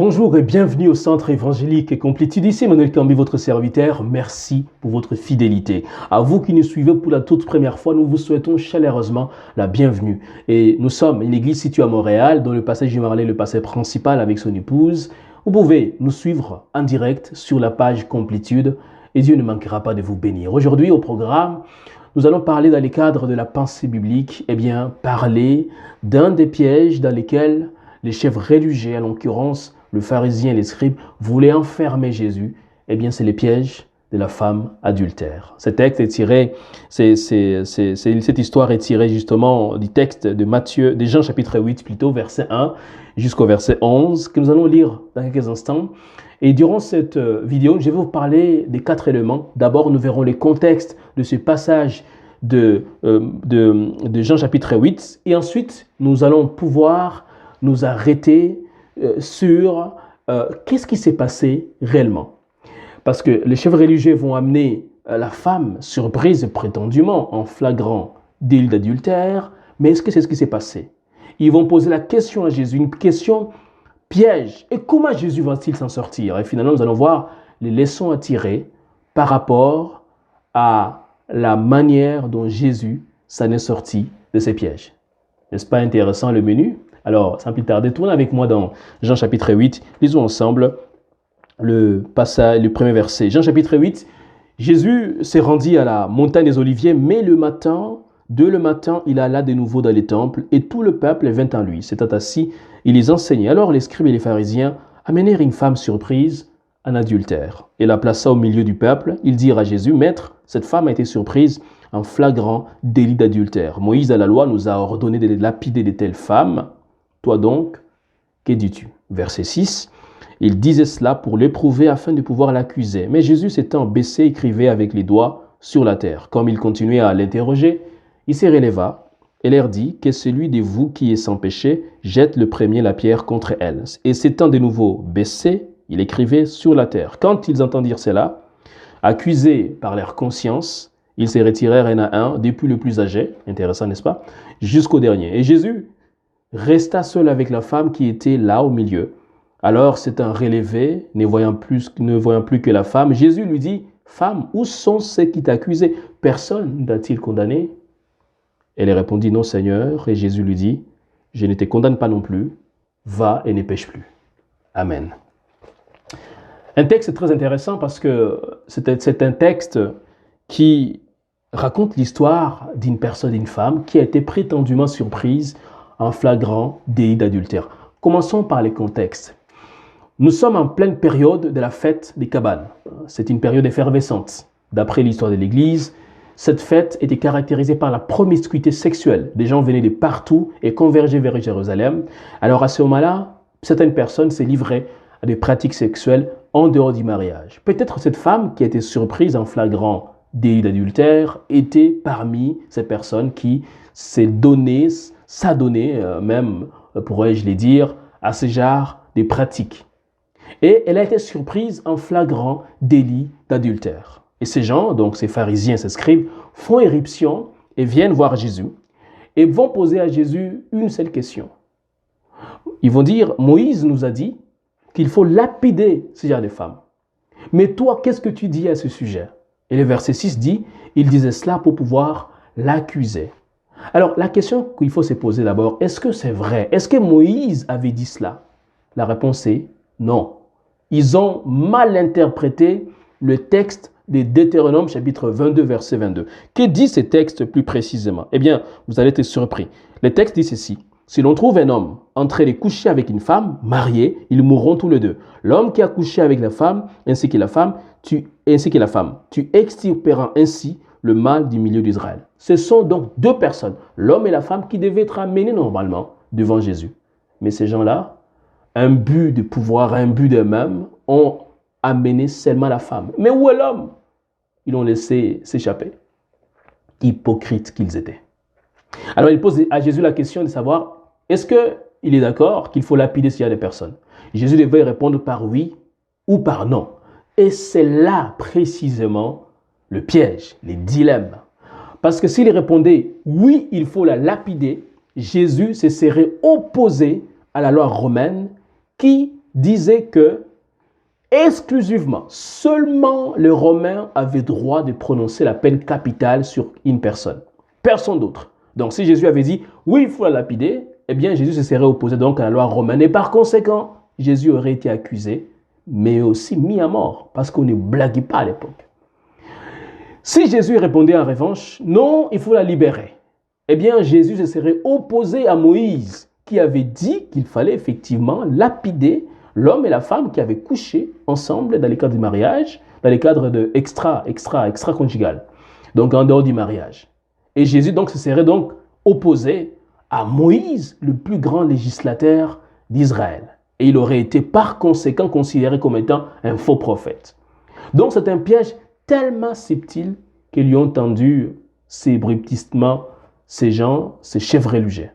Bonjour et bienvenue au Centre évangélique et Complétude. Ici Emmanuel Cambi, votre serviteur. Merci pour votre fidélité. À vous qui nous suivez pour la toute première fois, nous vous souhaitons chaleureusement la bienvenue. Et nous sommes une église située à Montréal, dont le passage du Marley est le passage principal avec son épouse. Vous pouvez nous suivre en direct sur la page Complétude et Dieu ne manquera pas de vous bénir. Aujourd'hui, au programme, nous allons parler dans le cadre de la pensée biblique, parler d'un des pièges dans lesquels les chefs religieux, en l'occurrence le pharisien et les scribes, voulaient enfermer Jésus. C'est les pièges de la femme adultère. Cette histoire est tirée justement du texte de Jean chapitre 8, plutôt verset 1 jusqu'au verset 11, que nous allons lire dans quelques instants. Et durant cette vidéo, je vais vous parler des 4 éléments. D'abord, nous verrons les contextes de ce passage de Jean chapitre 8. Et ensuite, nous allons pouvoir nous arrêter sur qu'est-ce qui s'est passé réellement. Parce que les chefs religieux vont amener la femme surprise prétendument en flagrant délit d'adultère. Mais est-ce que c'est ce qui s'est passé? Ils vont poser la question à Jésus, une question piège. Et comment Jésus va-t-il s'en sortir? Et finalement, nous allons voir les leçons à tirer par rapport à la manière dont Jésus s'en est sorti de ces pièges. N'est-ce pas intéressant le menu? Alors, sans plus tarder, tournez avec moi dans Jean chapitre 8. Lisons ensemble le premier verset. Jean chapitre 8, Jésus s'est rendu à la montagne des Oliviers, mais dès le matin, il alla de nouveau dans les temples et tout le peuple vint en lui. S'étant assis, il les enseignait. Alors les scribes et les pharisiens amenèrent une femme surprise en adultère et la plaça au milieu du peuple. Ils dirent à Jésus, « Maître, cette femme a été surprise en flagrant délit d'adultère. Moïse à la loi nous a ordonné de lapider de telles femmes. Toi donc, que dis-tu » Verset 6, il disait cela pour l'éprouver afin de pouvoir l'accuser. Mais Jésus s'étant baissé, écrivait avec les doigts sur la terre. Comme il continuait à l'interroger, il se releva et leur dit que celui de vous qui est sans péché jette le premier la pierre contre elle. Et s'étant de nouveau baissé, il écrivait sur la terre. Quand ils entendirent cela, accusés par leur conscience, ils se retirèrent un à un, depuis le plus âgé, intéressant n'est-ce pas, jusqu'au dernier. Et Jésus resta seul avec la femme qui était là au milieu. Alors s'étant relevé, ne voyant plus que la femme, Jésus lui dit, « Femme, où sont ceux qui t'accusaient? Personne n'a-t-il condamné ?» Elle répondit, « Non, Seigneur. » Et Jésus lui dit, « Je ne te condamne pas non plus. Va et ne pêche plus. » Amen. Un texte très intéressant parce que c'est un texte qui raconte l'histoire d'une personne, d'une femme qui a été prétendument surprise en flagrant délit d'adultère. Commençons par les contextes. Nous sommes en pleine période de la fête des cabanes. C'est une période effervescente. D'après l'histoire de l'Église, cette fête était caractérisée par la promiscuité sexuelle. Des gens venaient de partout et convergeaient vers Jérusalem. Alors à ce moment-là, certaines personnes se livraient à des pratiques sexuelles en dehors du mariage. Peut-être cette femme qui a été surprise en flagrant délit d'adultère était parmi ces personnes qui s'adonnaient, même, pourrais-je les dire, à ce genre de pratiques. Et elle a été surprise en flagrant délit d'adultère. Et ces gens, donc ces pharisiens, ces scribes, font éruption et viennent voir Jésus et vont poser à Jésus une seule question. Ils vont dire, Moïse nous a dit qu'il faut lapider ce genre de femmes. Mais toi, qu'est-ce que tu dis à ce sujet? Et le verset 6 dit, il disait cela pour pouvoir l'accuser. Alors, la question qu'il faut se poser d'abord, est-ce que c'est vrai? Est-ce que Moïse avait dit cela? La réponse est non. Ils ont mal interprété le texte de Deutéronome chapitre 22, verset 22. Que dit ce texte plus précisément? Vous allez être surpris. Le texte dit ceci. Si l'on trouve un homme en train de coucher avec une femme mariée, ils mourront tous les deux. L'homme qui a couché avec la femme ainsi que la femme, tu extirperas ainsi le mal du milieu d'Israël. Ce sont donc 2 personnes, l'homme et la femme, qui devaient être amenés normalement devant Jésus. Mais ces gens-là, un but de pouvoir, un but d'eux-mêmes, ont amené seulement la femme. Mais où est l'homme? Ils l'ont laissé s'échapper. Hypocrites qu'ils étaient. Alors il pose à Jésus la question de savoir, est-ce qu'il est d'accord qu'il faut lapider s'il y a des personnes? Jésus devait répondre par oui ou par non. Et c'est là précisément le piège, les dilemmes. Parce que s'il répondait oui, il faut la lapider, Jésus se serait opposé à la loi romaine qui disait que exclusivement, seulement les Romains avaient droit de prononcer la peine capitale sur une personne. Personne d'autre. Donc si Jésus avait dit, oui, il faut la lapider, eh bien Jésus se serait opposé donc à la loi romaine. Et par conséquent, Jésus aurait été accusé, mais aussi mis à mort, parce qu'on ne blaguait pas à l'époque. Si Jésus répondait en revanche, non, il faut la libérer, eh bien Jésus se serait opposé à Moïse, qui avait dit qu'il fallait effectivement lapider l'homme et la femme qui avaient couché ensemble dans le cadre du mariage, dans le cadre de extra-conjugal, donc en dehors du mariage. Et Jésus donc se serait donc opposé à Moïse, le plus grand législateur d'Israël. Et il aurait été par conséquent considéré comme étant un faux prophète. Donc c'est un piège tellement subtil qu'ils lui ont tendu subrepticement ces gens, ces chefs religieux.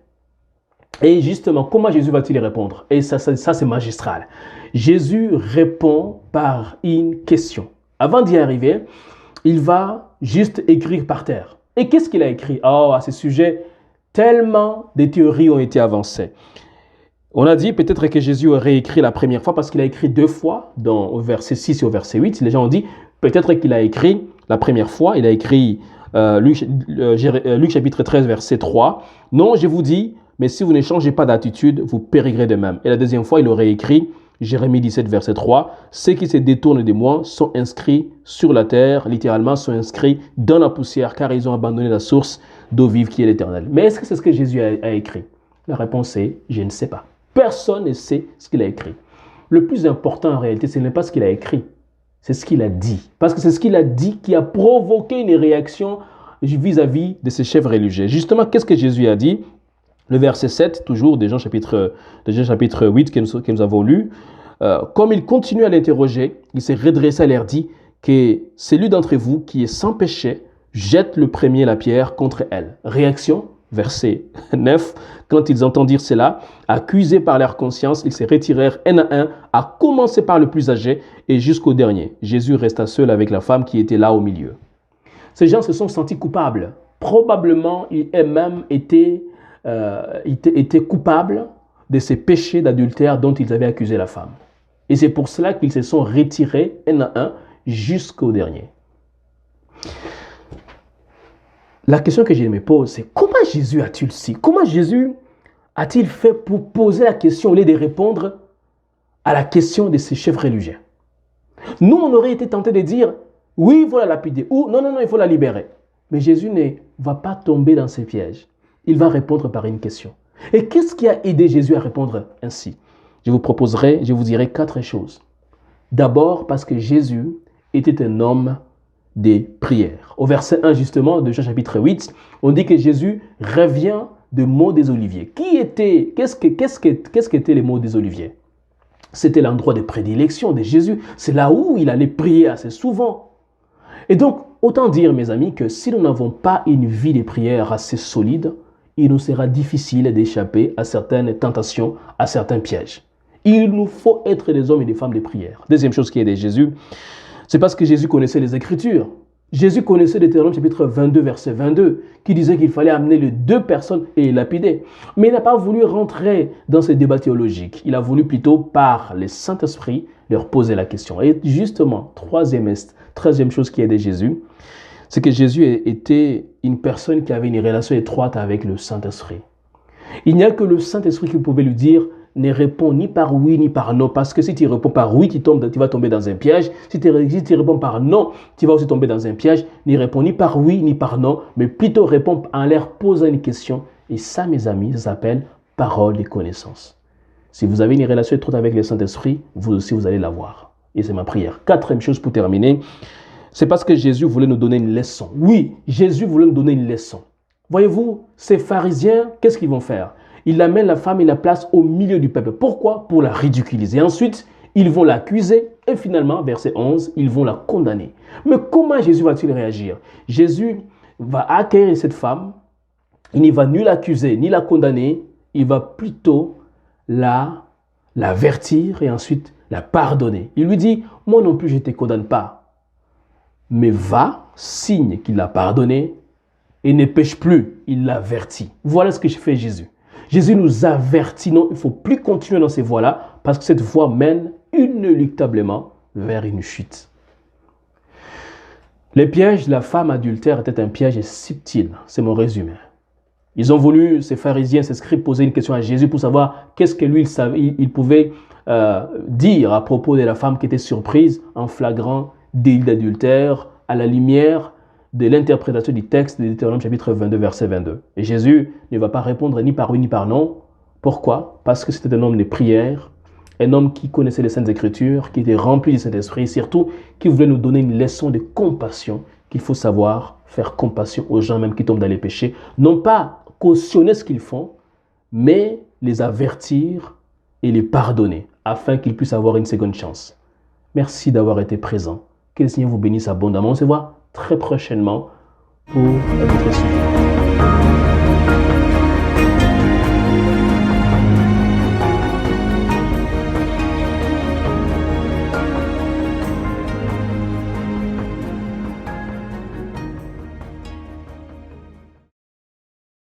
Et justement, comment Jésus va-t-il répondre? Et ça c'est magistral. Jésus répond par une question. Avant d'y arriver, il va juste écrire par terre. Et qu'est-ce qu'il a écrit? Oh, à ce sujet, tellement de théories ont été avancées. On a dit peut-être que Jésus aurait écrit la première fois parce qu'il a écrit 2 fois, au verset 6 et au verset 8. Les gens ont dit peut-être qu'il a écrit la première fois, il a écrit Luc chapitre 13, verset 3. Non, je vous dis, mais si vous ne changez pas d'attitude, vous périrez de même. Et la deuxième fois, il aurait écrit Jérémie 17, verset 3. Ceux qui se détournent de moi sont inscrits sur la terre, littéralement sont inscrits dans la poussière, car ils ont abandonné la source d'eau vive qui est l'Éternel. Mais est-ce que c'est ce que Jésus a écrit? La réponse est, je ne sais pas. Personne ne sait ce qu'il a écrit. Le plus important en réalité, ce n'est pas ce qu'il a écrit, c'est ce qu'il a dit. Parce que c'est ce qu'il a dit qui a provoqué une réaction vis-à-vis de ces chefs religieux. Justement, qu'est-ce que Jésus a dit? Le verset 7, toujours de Jean chapitre 8 que nous avons lu. Comme il continue à l'interroger, il s'est redressé à leur dit que celui d'entre vous qui est sans péché jette le premier la pierre contre elle. Réaction, verset 9. Quand ils entendirent cela, accusés par leur conscience, ils se retirèrent un à un, à commencer par le plus âgé et jusqu'au dernier. Jésus resta seul avec la femme qui était là au milieu. Ces gens se sont sentis coupables. Probablement, ils eux-mêmes étaient coupables de ces péchés d'adultère dont ils avaient accusé la femme. Et c'est pour cela qu'ils se sont retirés un à un jusqu'au dernier. La question que je me pose, c'est comment Jésus a-t-il su? Comment Jésus a-t-il fait pour poser la question au lieu de répondre à la question de ces chefs religieux? Nous, on aurait été tentés de dire, oui, il faut la lapider, ou non, il faut la libérer. Mais Jésus ne va pas tomber dans ces pièges. Il va répondre par une question. Et qu'est-ce qui a aidé Jésus à répondre ainsi? Je vous dirai 4 choses. D'abord, parce que Jésus était un homme des prières. Au verset 1 justement de Jean chapitre 8, on dit que Jésus revient de Mont des Oliviers. Qu'est-ce qu'étaient les Monts des Oliviers? C'était l'endroit de prédilection de Jésus. C'est là où il allait prier assez souvent. Et donc, autant dire, mes amis, que si nous n'avons pas une vie de prière assez solide, il nous sera difficile d'échapper à certaines tentations, à certains pièges. Il nous faut être des hommes et des femmes de prière. Deuxième chose qui est de Jésus, c'est parce que Jésus connaissait les Écritures. Jésus connaissait Deutéronome chapitre 22, verset 22, qui disait qu'il fallait amener les 2 personnes et les lapider. Mais il n'a pas voulu rentrer dans ces débats théologiques. Il a voulu plutôt, par le Saint-Esprit, leur poser la question. Et justement, troisième chose qui est de Jésus, c'est que Jésus était une personne qui avait une relation étroite avec le Saint-Esprit. Il n'y a que le Saint-Esprit qui pouvait lui dire, ne réponds ni par oui ni par non, parce que si tu réponds par oui, tu vas tomber dans un piège. Si tu réponds par non, tu vas aussi tomber dans un piège. Ne réponds ni par oui ni par non, mais plutôt réponds en leur posant une question. Et ça, mes amis, ça s'appelle parole de connaissance. Si vous avez une relation étroite avec le Saint-Esprit, vous aussi, vous allez l'avoir. Et c'est ma prière. 4e chose pour terminer, c'est parce que Jésus voulait nous donner une leçon. Oui, Jésus voulait nous donner une leçon. Voyez-vous, ces pharisiens, qu'est-ce qu'ils vont faire? Ils amènent la femme et la placent au milieu du peuple. Pourquoi? Pour la ridiculiser. Ensuite, ils vont l'accuser et finalement, verset 11, ils vont la condamner. Mais comment Jésus va-t-il réagir? Jésus va accueillir cette femme, il ne va ni l'accuser ni la condamner, il va plutôt l'avertir et ensuite la pardonner. Il lui dit, moi non plus je ne te condamne pas, mais va, signe qu'il l'a pardonné et ne pêche plus, il l'avertit. Voilà ce que fait Jésus. Jésus nous avertit, non, il ne faut plus continuer dans ces voies-là Parce que cette voie mène inéluctablement vers une chute. Les pièges de la femme adultère étaient un piège subtil. C'est mon résumé. Ils ont voulu, ces pharisiens, ces scribes, poser une question à Jésus pour savoir qu'est-ce que lui, il pouvait dire à propos de la femme qui était surprise en flagrant délit d'adultère à la lumière de l'interprétation du texte de Deutéronome chapitre 22, verset 22. Et Jésus ne va pas répondre ni par oui ni par non. Pourquoi? Parce que c'était un homme de prière, un homme qui connaissait les Saintes Écritures, qui était rempli du Saint-Esprit, surtout qui voulait nous donner une leçon de compassion, qu'il faut savoir faire compassion aux gens même qui tombent dans les péchés, non pas cautionner ce qu'ils font, mais les avertir et les pardonner, afin qu'ils puissent avoir une seconde chance. Merci d'avoir été présent. Que le Seigneur vous bénisse abondamment. On se voit très prochainement pour un autre sujet.